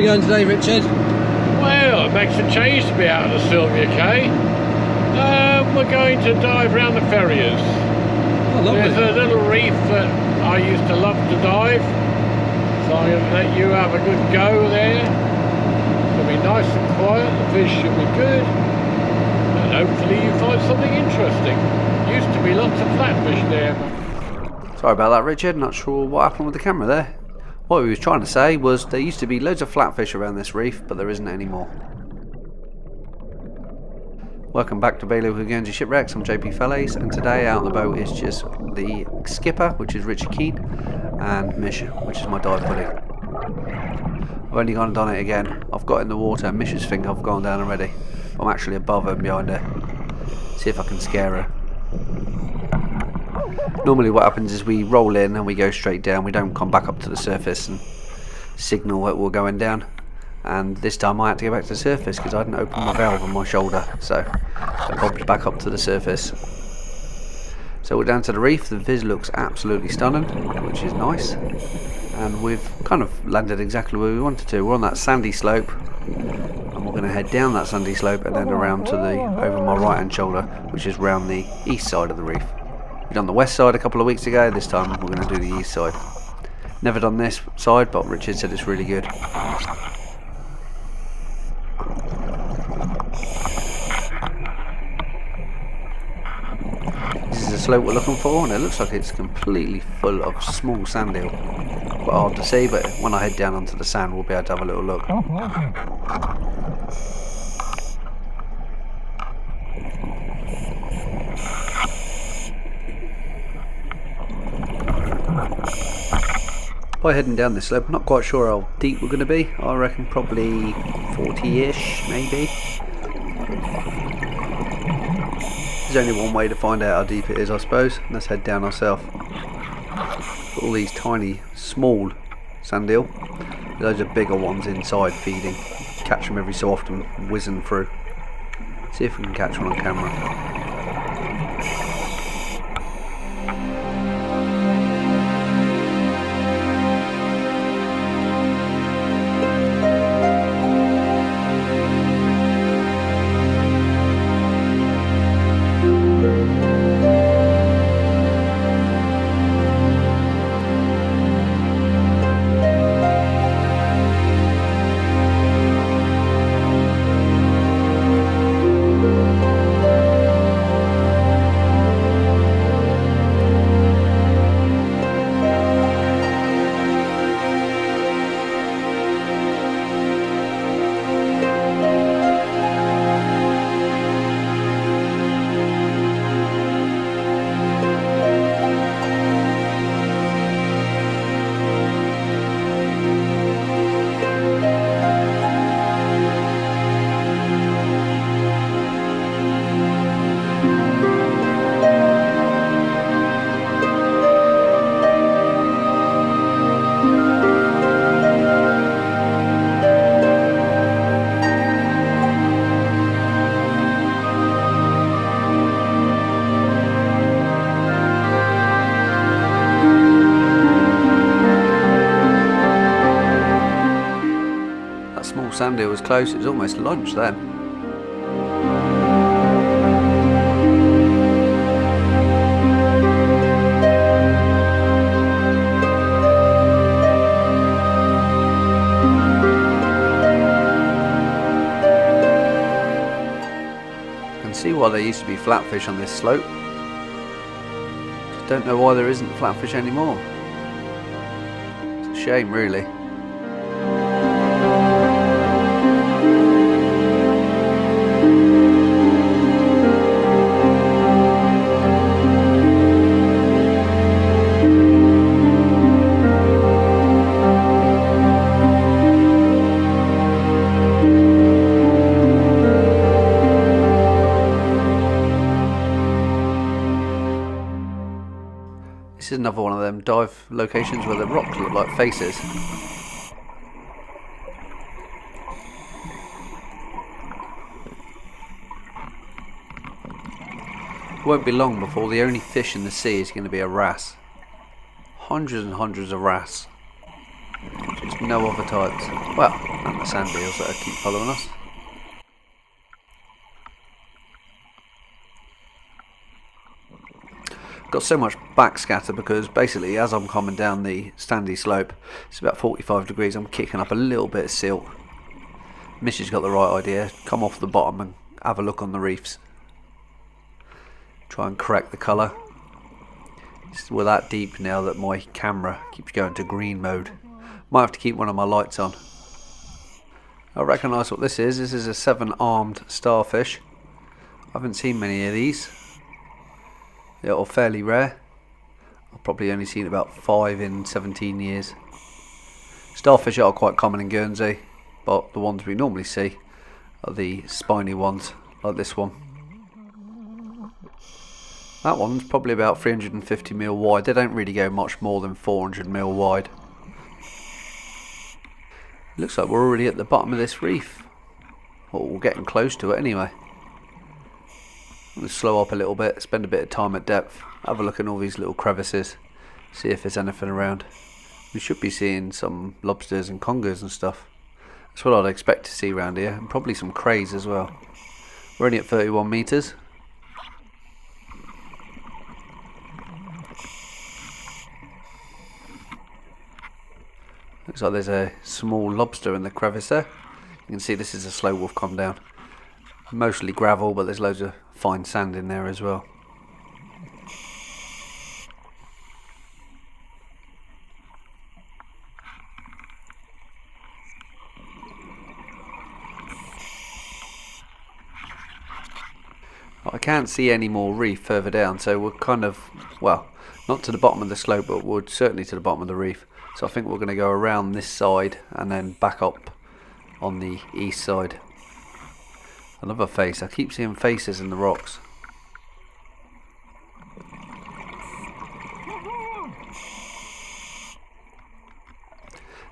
going today, Richard? Well, it makes a change to be out of the Sylvia Cay. We're going to dive around the Ferriers. Oh, lovely. There's a little reef that I used to love to dive, so I'm going to let you have a good go there. It'll be nice and quiet, the fish should be good, and hopefully you find something interesting. Used to be lots of flatfish there. Sorry about that, Richard. Not sure what happened with the camera there. What we was trying to say was there used to be loads of flatfish around this reef, but there isn't anymore. Welcome back to Audames Reef Guernsey Shipwrecks. I'm JP Fellais, and today out on the boat is just the skipper, which is Richard Keane, and Mish, which is my dive buddy. I've only gone and done it again. I've got in the water, and Mish's think I've gone down already. I'm actually above her and behind her. See if I can scare her. Normally what happens is we roll in and we go straight down. We don't come back up to the surface and signal that we're going down. And this time I had to go back to the surface because I hadn't opened my valve on my shoulder, so I bobbed back up to the surface. So we're down to the reef. The viz looks absolutely stunning, which is nice, and we've kind of landed exactly where we wanted to. We're on that sandy slope, and we're going to head down that sandy slope and then around to the over my right hand shoulder, which is round the east side of the reef. We've done the west side a couple of weeks ago. This time we're going to do the east side. Never done this side, but Richard said it's really good. This is the slope we're looking for, and it looks like it's completely full of small sand eel. Quite hard to see, but when I head down onto the sand we'll be able to have a little look. By heading down this slope, I'm not quite sure how deep we're going to be. I reckon probably 40-ish, maybe. There's only one way to find out how deep it is, I suppose. Let's head down ourselves. Got all these tiny, small sand eel. Those are bigger ones inside feeding. Catch them every so often, whizzing through. See if we can catch one on camera. Sand eel was close, it was almost lunch then. I can see why there used to be flatfish on this slope. Just don't know why there isn't flatfish anymore. It's a shame, really. This is another one of them dive locations where the rocks look like faces. It won't be long before the only fish in the sea is going to be a wrasse. Hundreds and hundreds of wrasse. Which is no other types. Well, and the sand eels that keep following us. Got so much backscatter because basically as I'm coming down the sandy slope, it's about 45 degrees, I'm kicking up a little bit of silt. Missy's got the right idea, come off the bottom and have a look on the reefs. Try and correct the colour. We're that deep now that my camera keeps going to green mode. Might have to keep one of my lights on. I recognise what this is. This is a 7-armed starfish. I haven't seen many of these. They're all fairly rare. I've probably only seen about 5 in 17 years. Starfish are quite common in Guernsey, but the ones we normally see are the spiny ones, like this one. That one's probably about 350mm wide. They don't really go much more than 400mm wide. Looks like we're already at the bottom of this reef. Well, we're getting close to it anyway. I'm going to slow up a little bit, spend a bit of time at depth, have a look at all these little crevices, see if there's anything around. We should be seeing some lobsters and congers and stuff. That's what I'd expect to see around here, and probably some crays as well. We're only at 31 metres. Looks like there's a small lobster in the crevice there. You can see this is a slow wolf come down. Mostly gravel, but there's loads of fine sand in there as well. I can't see any more reef further down, so we're kind of, well, not to the bottom of the slope, but we're certainly to the bottom of the reef. So I think we're going to go around this side and then back up on the east side. Another face. I keep seeing faces in the rocks.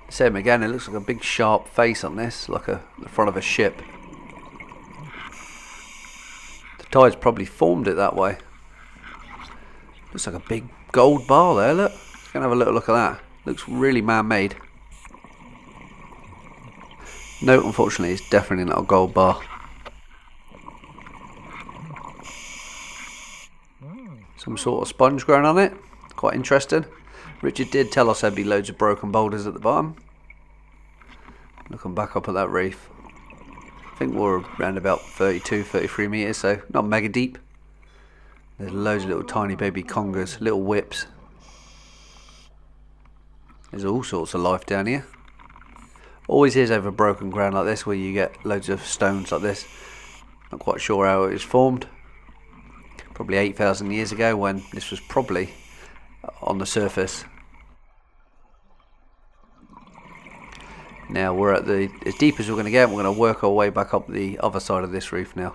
Same again, it looks like a big sharp face on this, like the front of a ship. The tide's probably formed it that way. Looks like a big gold bar there, look. Let's go and have a little look at that. Looks really man-made. No, unfortunately, it's definitely not a gold bar. Some sort of sponge growing on it. Quite interesting. Richard did tell us there'd be loads of broken boulders at the bottom. Looking back up at that reef. I think we're around about 32, 33 metres, so not mega deep. There's loads of little tiny baby congers, little whips. There's all sorts of life down here. Always is over broken ground like this where you get loads of stones like this. Not quite sure how it was formed. Probably 8,000 years ago when this was probably on the surface. Now we're at as deep as we're going to get. We're going to work our way back up the other side of this reef now.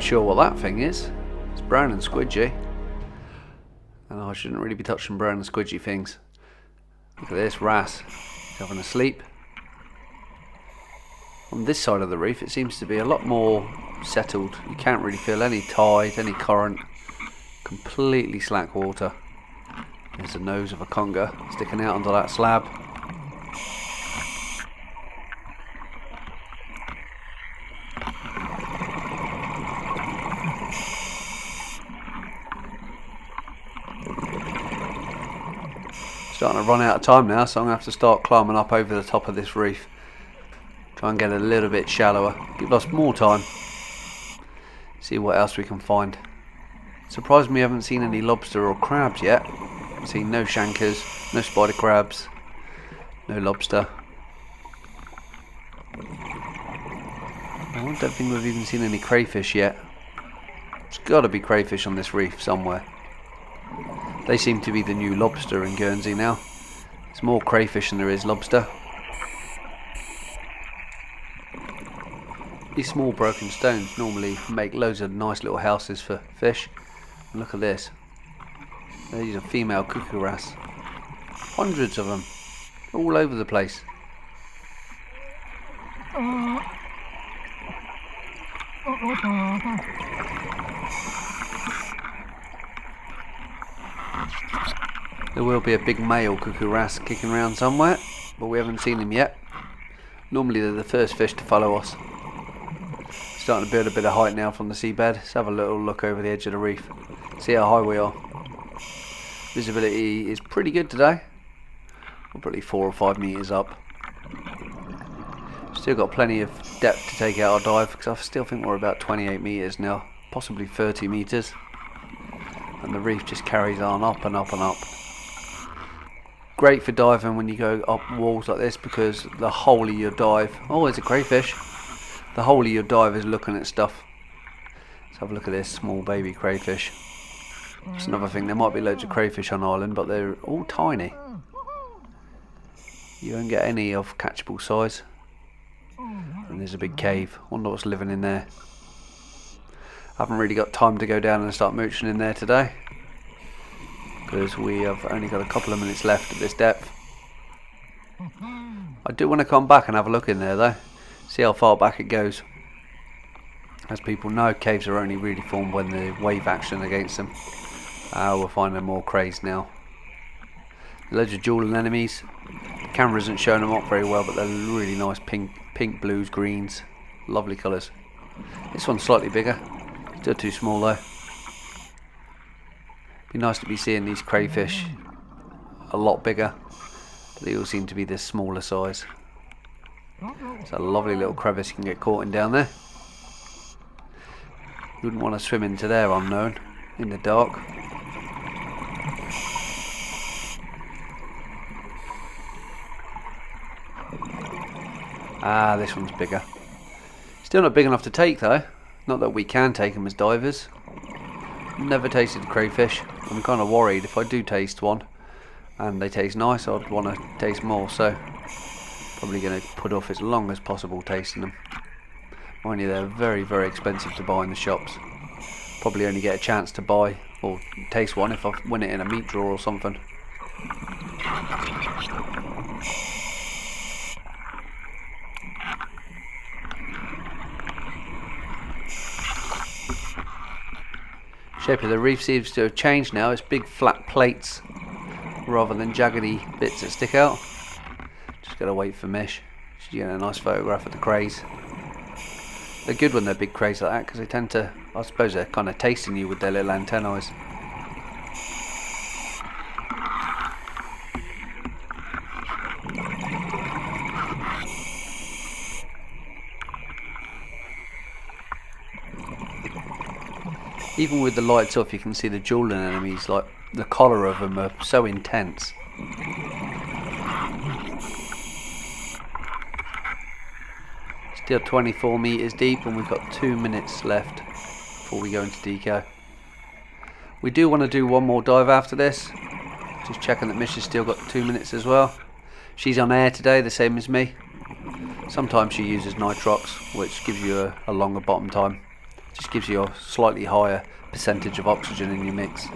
Sure what that thing is. It's brown and squidgy. And I shouldn't really be touching brown and squidgy things. Look at this wrasse. He's having a sleep. On this side of the reef it seems to be a lot more settled. You can't really feel any tide, any current. Completely slack water. There's the nose of a conger sticking out under that slab. Starting to run out of time now, so I'm going to have to start climbing up over the top of this reef. Try and get a little bit shallower. Give us more time. See what else we can find. Surprised we haven't seen any lobster or crabs yet. I've seen no shankers, no spider crabs, no lobster. I don't think we've even seen any crayfish yet. There's got to be crayfish on this reef somewhere. They seem to be the new lobster in Guernsey now. There's more crayfish than there is lobster. These small broken stones normally make loads of nice little houses for fish. And look at this. These are female cuckoo wrasse. Hundreds of them. All over the place. There will be a big male cuckoo wrasse kicking around somewhere, but we haven't seen him yet. Normally they're the first fish to follow us. Starting to build a bit of height now from the seabed. Let's have a little look over the edge of the reef. See how high we are. Visibility is pretty good today. We're probably 4 or 5 meters up. Still got plenty of depth to take out our dive, because I still think we're about 28 meters now, possibly 30 meters. And the reef just carries on up and up and up. Great for diving when you go up walls like this, because the whole of your dive, oh, there's a crayfish. The whole of your dive is looking at stuff. Let's have a look at this small baby crayfish. That's another thing, there might be loads of crayfish on island, but they're all tiny. You don't get any of catchable size. And there's a big cave. Wonder what's living in there. I haven't really got time to go down and start mooching in there today, because we have only got a couple of minutes left at this depth. I do want to come back and have a look in there though. See how far back it goes. As people know, caves are only really formed when the wave action against them. We're finding more crays now. Loads of jewel anemones. The camera isn't showing them up very well, but they're really nice pink, blues, greens. Lovely colours. This one's slightly bigger. Still too small though. Be nice to be seeing these crayfish a lot bigger. But they all seem to be this smaller size. It's a lovely little crevice you can get caught in down there. You wouldn't want to swim into there unknown, in the dark. This one's bigger. Still not big enough to take though. Not that we can take them as divers. Never tasted crayfish. I'm kind of worried if I do taste one and they taste nice, I'd want to taste more, so probably going to put off as long as possible tasting them. Mind you, they're very, very expensive to buy in the shops. Probably only get a chance to buy or taste one if I win it in a meat draw or something. Shape of the reef seems to have changed now. It's big flat plates rather than jaggedy bits that stick out. Just gotta wait for Mish. She's getting a nice photograph of the crays. They're good when they're big crays like that, because they tend to, I suppose they're kind of tasting you with their little antennae. Even with the lights off, you can see the jewel anemones, like the colour of them are so intense. Still 24 meters deep, and we've got 2 minutes left before we go into deco. We do want to do one more dive after this. Just checking that Mish has still got 2 minutes as well. She's on air today, the same as me. Sometimes she uses nitrox, which gives you a longer bottom time. Just gives you a slightly higher percentage of oxygen in your mix.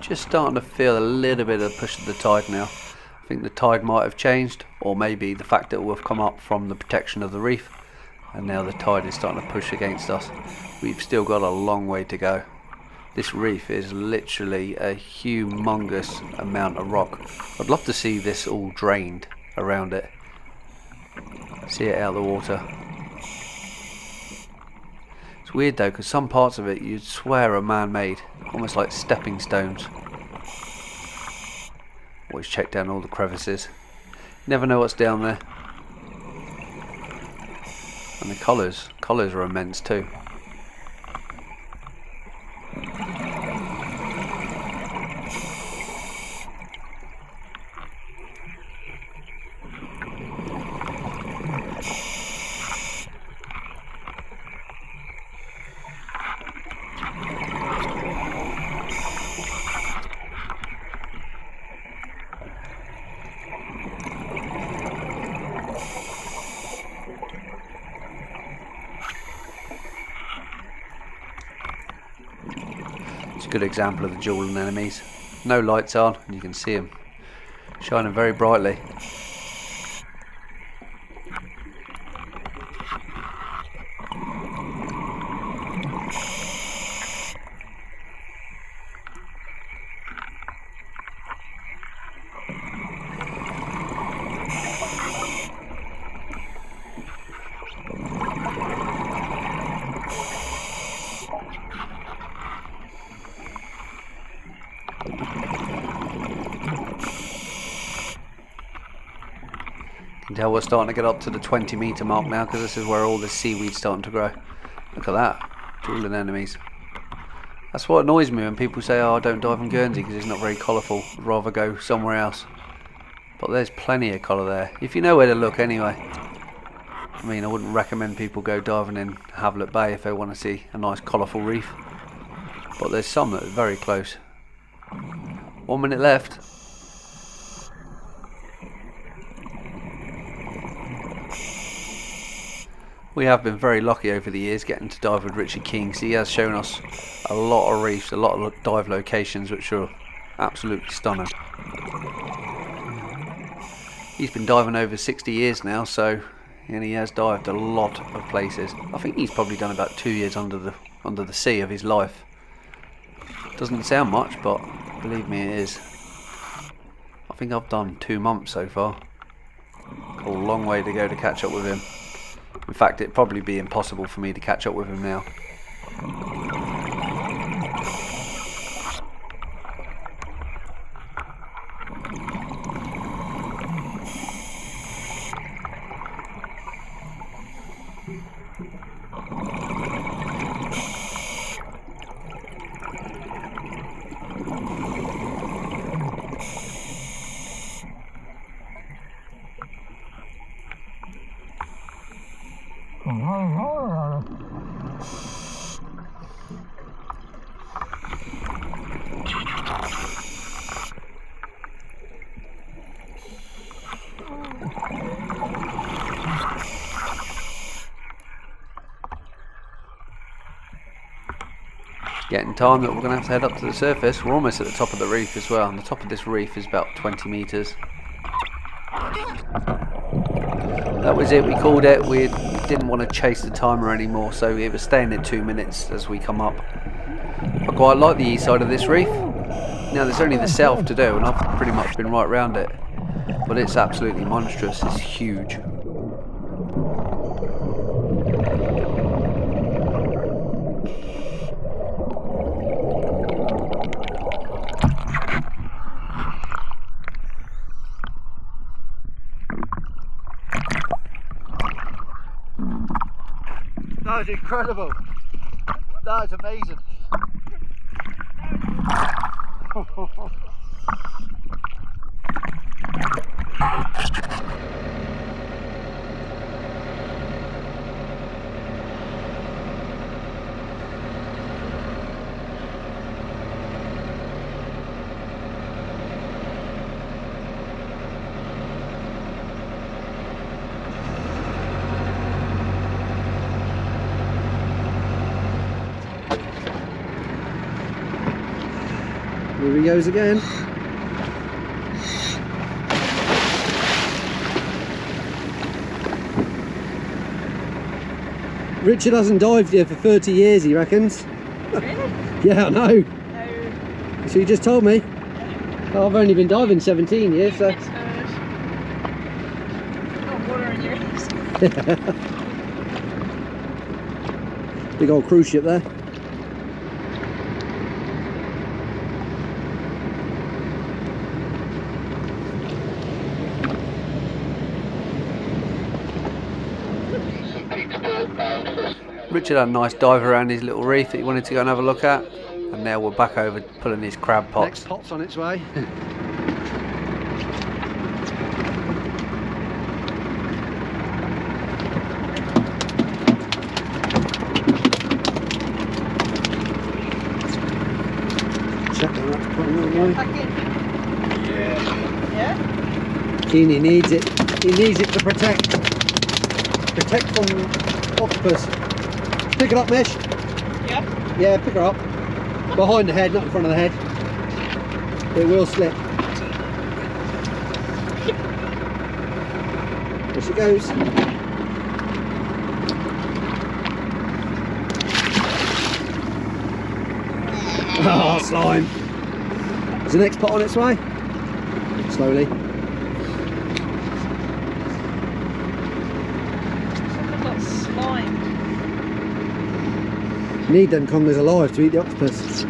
Just starting to feel a little bit of the push of the tide now. I think the tide might have changed, or maybe the fact that we've come up from the protection of the reef and now the tide is starting to push against us. We've still got a long way to go. This reef is literally a humongous amount of rock. I'd love to see this all drained around it. See it out of the water. It's weird though, because some parts of it you'd swear are man-made, almost like stepping stones. Always check down all the crevices. Never know what's down there. And the colours are immense too. It's a good example of the dual anemones. No lights on and you can see them shining very brightly. You can tell we're starting to get up to the 20-metre mark now, because this is where all the seaweed's starting to grow. Look at that, dual anemones. That's what annoys me when people say, oh, I don't dive in Guernsey because it's not very colourful, I'd rather go somewhere else. But there's plenty of colour there, if you know where to look anyway. I mean, I wouldn't recommend people go diving in Havelock Bay if they want to see a nice colourful reef. But there's some that are very close. 1 minute left. We have been very lucky over the years getting to dive with Richard King. He has shown us a lot of reefs, a lot of dive locations which are absolutely stunning. He's been diving over 60 years now, and he has dived a lot of places. I think he's probably done about 2 years under the sea of his life. Doesn't sound much, but believe me, it is. I think I've done 2 months so far. Got a long way to go to catch up with him. In fact, it'd probably be impossible for me to catch up with him now. Getting time that we're going to have to head up to the surface. We're almost at the top of the reef as well, and the top of this reef is about 20 metres. That was it, we called it. We didn't want to chase the timer anymore, so it was staying at 2 minutes as we come up. I quite like the east side of this reef. Now there's only the south to do, and I've pretty much been right round it, but it's absolutely monstrous. It's huge. That is incredible. That is amazing. Here he goes again. Richard hasn't dived here for 30 years, he reckons. Really? Yeah, I know. No. So you just told me. Oh, I've only been diving 17 years, so. It's got water in your ears. Big old cruise ship there. Richard had a nice dive around his little reef that he wanted to go and have a look at, and now we're back over pulling his crab pots. Next pot's on its way. Check that that's putting that way. Back in. Yeah? He needs it. He needs it to protect from octopus. Pick it up, Mish. Yeah? Yeah, pick her up. Behind the head, not in front of the head. It will slip. There she goes. Oh, slime. Is the next pot on its way? Slowly. Something got slimed. Need them congas alive to eat the octopus.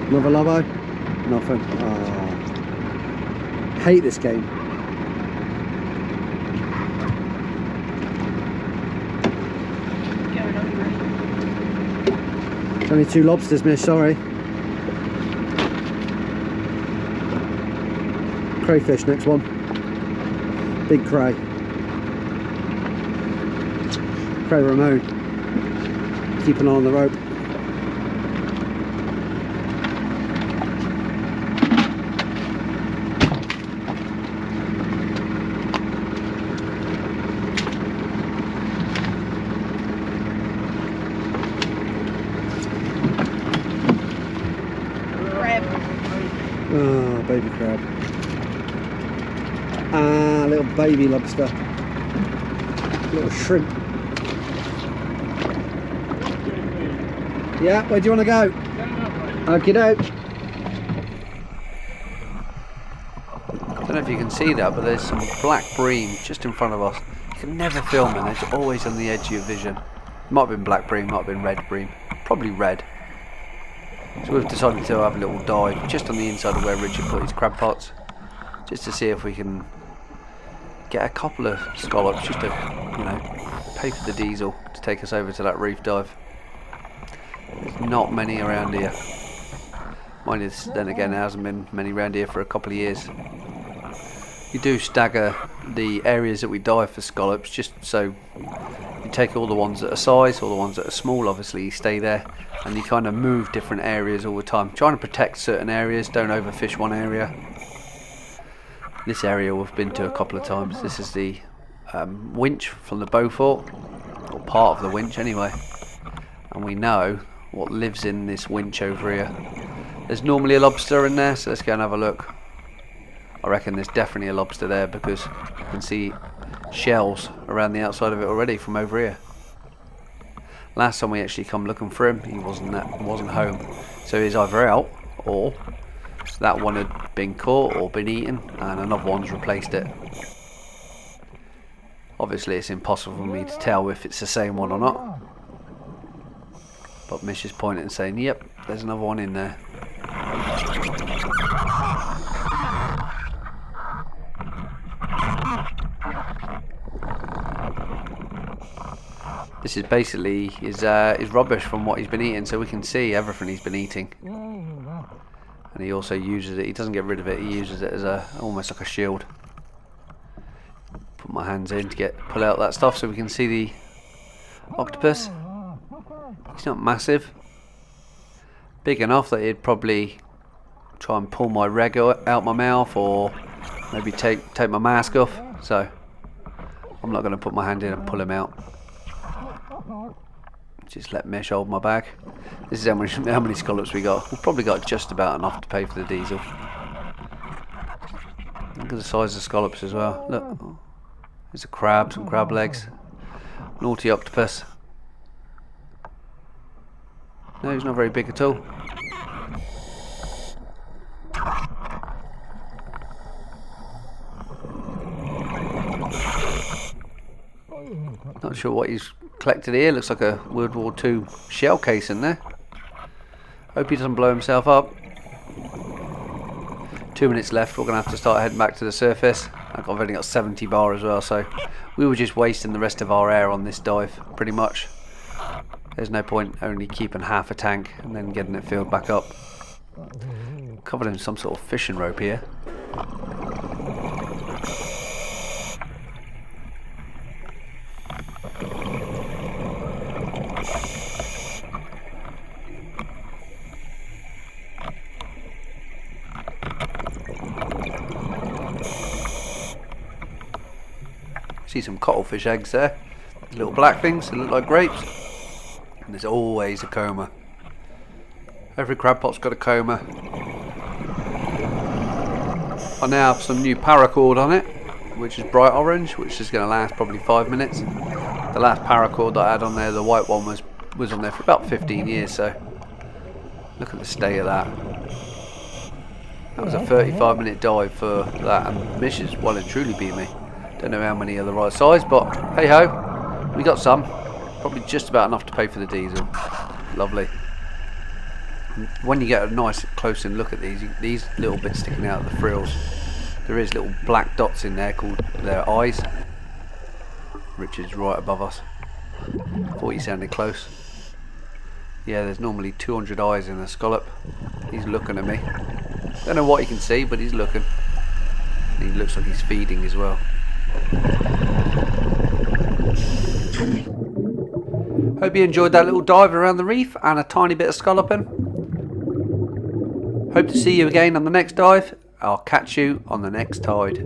Another lobbo? Nothing. Oh. Hate this game. Going over it. Only 2 lobsters, Miss, sorry. Crayfish, next one. Big cray. Cray Ramon. Keep an eye on the rope. Crab. Ah, baby crab. Ah, little baby lobster. Little shrimp. Yeah, where do you want to go? Okie doke. I don't know if you can see that, but there's some black bream just in front of us. You can never film them, they're always on the edge of your vision. Might have been black bream, might have been red bream. Probably red. So we've decided to have a little dive just on the inside of where Richard put his crab pots, just to see if we can get a couple of scallops, just to, you know, pay for the diesel to take us over to that reef dive. There's not many around here. Mind you, then again, there hasn't been many around here for a couple of years. We do stagger the areas that we dive for scallops, just so you take all the ones that are size, all the ones that are small, obviously you stay there, and you kind of move different areas all the time, trying to protect certain areas, don't overfish one area. This area we've been to a couple of times. This is the winch from the Beaufort, or part of the winch anyway, and we know what lives in this winch over here. There's normally a lobster in there, so let's go and have a look. I reckon there's definitely a lobster there because you can see shells around the outside of it already from over here. Last time we actually come looking for him, he wasn't home, so he's either out or that one had been caught or been eaten and another one's replaced it. Obviously it's impossible for me to tell if it's the same one or not, but Mish is pointing and saying, yep, there's another one in there. This is basically his rubbish from what he's been eating, so we can see everything he's been eating. And he also uses it, he doesn't get rid of it, he uses it as almost like a shield. Put my hands in to pull out that stuff so we can see the octopus. He's not massive. Big enough that he'd probably try and pull my reg out my mouth or maybe take my mask off. So I'm not going to put my hand in and pull him out. Just let Mish hold my bag. This is how many scallops we got. We've probably got just about enough to pay for the diesel. Look at the size of the scallops as well. Look, there's a crab, some crab legs. Naughty octopus. No, he's not very big at all. Not sure what he's collected here. Looks like a World War II shell case in there. Hope he doesn't blow himself up. 2 minutes left. We're going to have to start heading back to the surface. I've only got 70 bar as well, so we were just wasting the rest of our air on this dive, pretty much. There's no point only keeping half a tank and then getting it filled back up. Covered in some sort of fishing rope here. See some cuttlefish eggs there. Little black things that look like grapes. And there's always a coma. Every crab pot's got a coma. I now have some new paracord on it, which is bright orange, which is going to last probably 5 minutes. The last paracord that I had on there, the white one, was on there for about 15 years, so look at the state of that. That was a 35-minute dive for that, and Mish has well and truly beat me. Don't know how many are the right size, but hey ho, we got some. Probably just about enough to pay for the diesel. Lovely. When you get a nice close-in look at these little bits sticking out of the frills, there is little black dots in there called their eyes. Richard's right above us. Thought he sounded close. Yeah, there's normally 200 eyes in a scallop. He's looking at me. Don't know what he can see, but he's looking. He looks like he's feeding as well. Hope you enjoyed that little dive around the reef and a tiny bit of scalloping. Hope to see you again on the next dive. I'll catch you on the next tide.